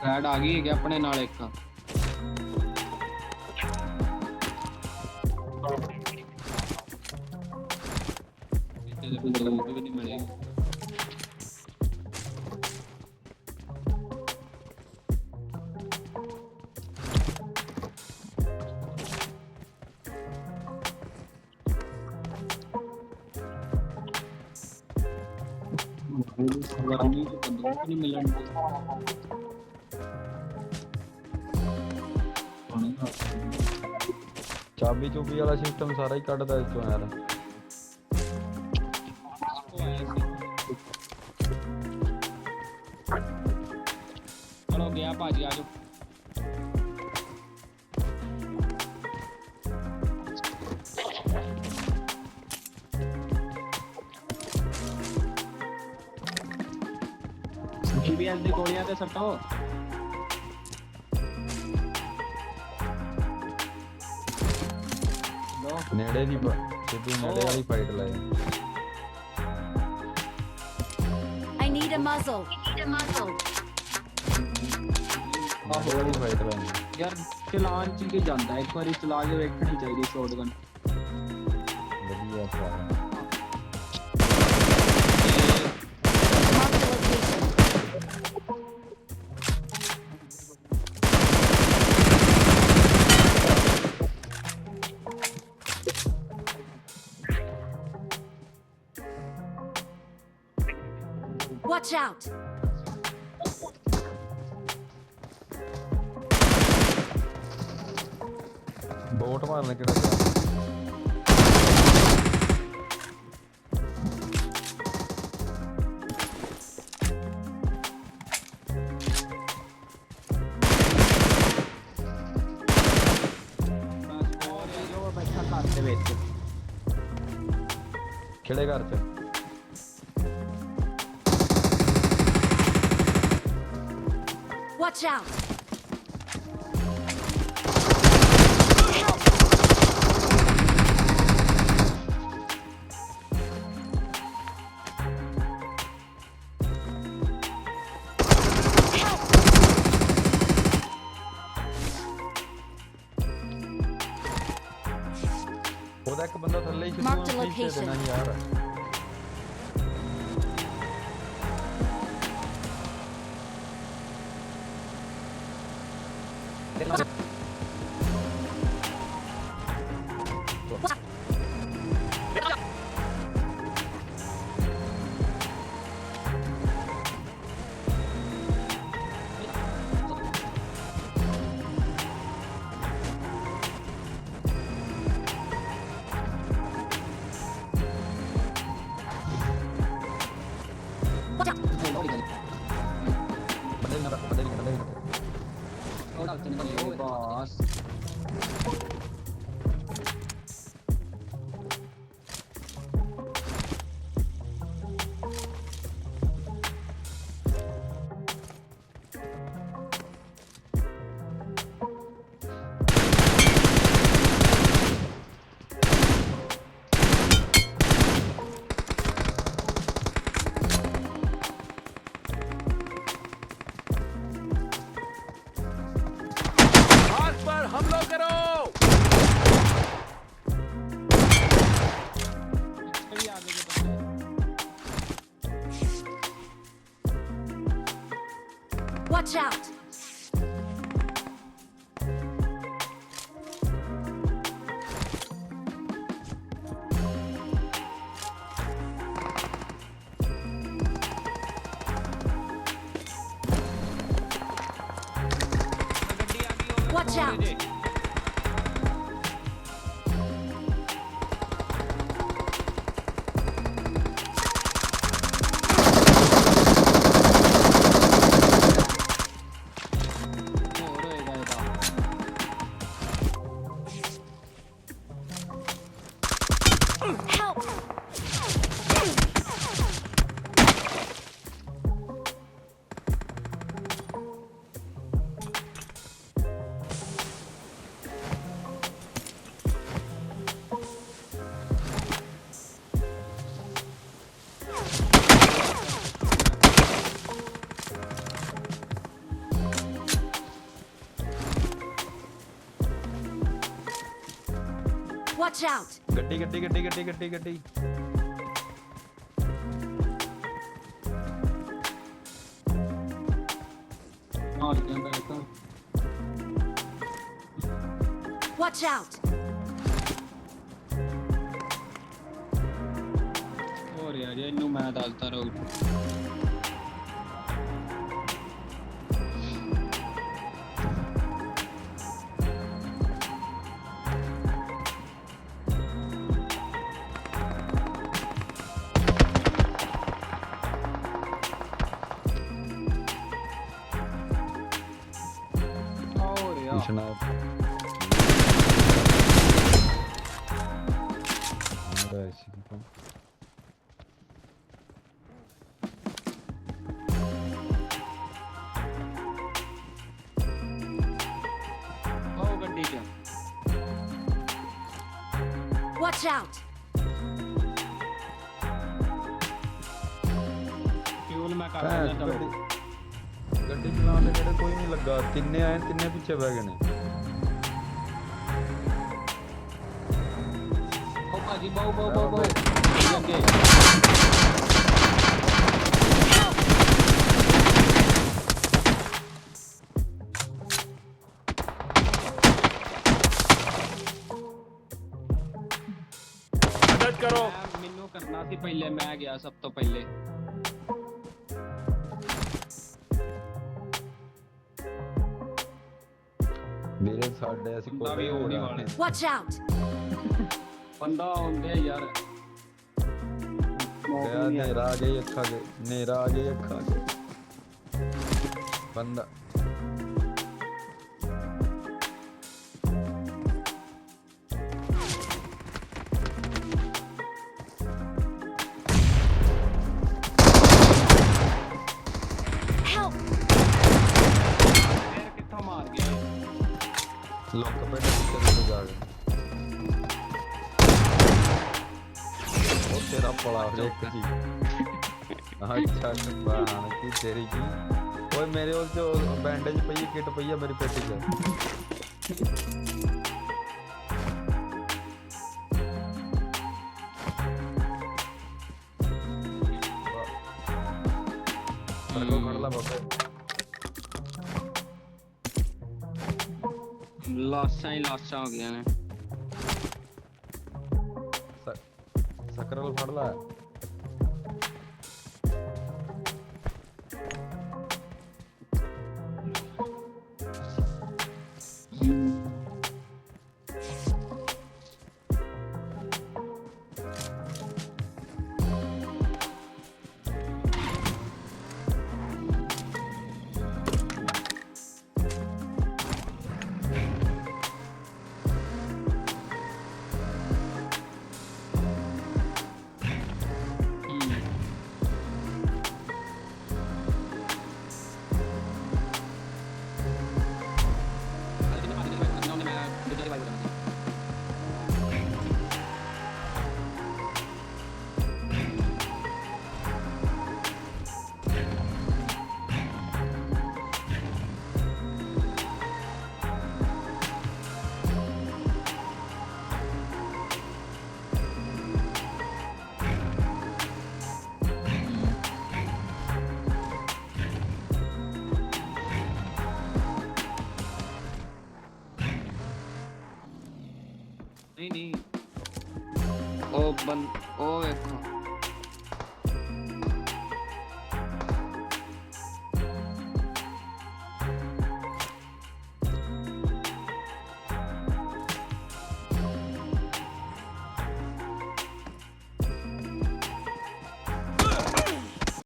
Red ਆ ਗਈ ਹੈਗੀ ਆਪਣੇ ਨਾਲ ਇੱਕ ਇਹਦੇ ਬੰਦੂਕ ਵੀ ਨਹੀਂ ਮਿਲੇ ਵਾਰਨੀ ਤੋਂ ਬੰਦੂਕ ਨਹੀਂ ਮਿਲਣ ਦੀ ਚਾਬੀ ਚੁਬੀ ਵਾਲਾ ਸਿਸਟਮ ਸਾਰਾ ਹੀ ਕੱਢਦਾ ਇਸ ਤੋਂ ਯਾਰ ਚਲੋ ਗਿਆ ਭਾਜੀ ਆ ਜਾਓ जीबीएस ਦੀ ਗੋਲੀਆਂ ਤੇ ਸੱਟੋ ਲੋ ਨੇੜੇ ਦੀ ਸਿੱਧੂ ਨੇੜੇ ਵਾਲੀ ਫਾਈਟ ਲਾਏ I need a muzzle. ਨੇੜੇ ਵਾਲੀ ਫਾਈਟ ਲਾਏ ਯਾਰ ਚਲਾਨ ਚ ਕੀ ਜਾਂਦਾ ਇੱਕ ਵਾਰੀ ਚਲਾ ਕੇ ਵੇਖਣੀ ਚਾਹੀਦੀ ਸ਼ਾਟਗਨ ਵਧੀਆ ਸਾਰਾ Watch out! ਬੋਟ ਮਾਰਨੇ ਕਿਹੜਾ ਗਿਆ ਜੋ ਬੈਠਾ ਘਰ ਦੇ ਵਿੱਚ ਕਿਹੜੇ ਘਰ ਚ Watch out! ਉਹਦਾ ਇੱਕ ਬੰਦਾ ਥੱਲੇ ਹੀ Mark the ਸਿੱਧੂ ਨੂੰ location. ਦੇਣਾ ਯਾਰ ਬਸ Watch out! Watch out! ਹੋਰ ਹੋਏਗਾ ਇਹਦਾ Help! Watch out! ਗੱਡੀ ਗੱਡੀ ਗੱਡੀ ਗੱਡੀ ਗੱਡੀ ਗੱਡੀ ਮਾਰ ਜਾਂਦਾ ਇੱਕ Watch out! ਹੋ ਰਿਹਾ ਜੇ ਇਹਨੂੰ ਮੈਂ ਦੱਸਦਾ ਰਹੂ ਹੋ ਰਿਹਾ ਪਿਛਣਾ ਮੇਰਾ ਸੀ ਤਾਂ ਉਹ ਗੱਡੀ 'ਚ Watch out! ਫਿਊਲ ਮੈਂ ਕਰ ਭੈਣ ਦਿੰਦਾ ਚਲੋ ਗੱਡੀ ਚਲਾਉਣ ਦੇ ਕਿਹੜੇ ਕੋਈ ਨਹੀਂ ਲੱਗਾ ਤਿੰਨੇ ਆਏ ਤਿੰਨੇ ਪਿੱਛੇ ਬਹਿ ਗਏ ਨੇ ਉਹ ਭਾਜੀ ਬਹੁ ਬਹੁ ਬਹੁ ਬਹੁ ਅੱਗੇ ਮਦਦ ਕਰੋ ਮੈਨੂੰ ਕਰਨਾ ਸੀ ਪਹਿਲੇ ਮੈਂ ਗਿਆ ਸਭ ਤੋਂ ਪਹਿਲੇ ਮੇਰੇ ਸਾਡੇ ਅਸੀਂ ਬੰਦਾ ਵੀ ਹੋਣੀ ਵਾਲੇ Watch out! ਬੰਦਾ ਆਉਂਦੇ ਯਾਰ ਗਿਆ ਨੇਰਾ ਆ ਗਈ ਅੱਖਾਂ ਦੇ ਨੇਰਾ ਆ ਗਈ ਅੱਖਾਂ ਦੇ ਬੰਦਾ Help! ਫੇਰ ਕਿੱਥੋਂ ਮਾਰ ਗਿਆ ਲੋਕ ਪੇਟ ਪਿੱਛੇ ਤੋਂ ਜਾ ਗਏ ਉਹ ਤੇਰਾ ਪੜਾ ਹੋ ਇੱਕ ਜੀ ਅੱਛਾ ਬਾਹਰ ਕੀ ਤੇਰੀ ਕੀ ਓਏ ਮੇਰੇ ਉਹ ਜੋ ਬੈਂਡੇਜ ਪਈ ਹੈ ਕਿਟ ਪਈ ਹੈ ਮੇਰੀ ਪੇਟੀ 'ਚ ਸਰਕੋ ਖੜ ਲਾ ਬਾਬੇ ਲਾਸ਼ਾਂ ਹੀ ਲਾਸ਼ਾਂ ਹੋ ਗਈਆਂ ਨੇ ਸਕਰਲ ਫੜ ਲਾ ਨਹੀਂ ਨਹੀਂ ਉਹ ਵੇਖੋ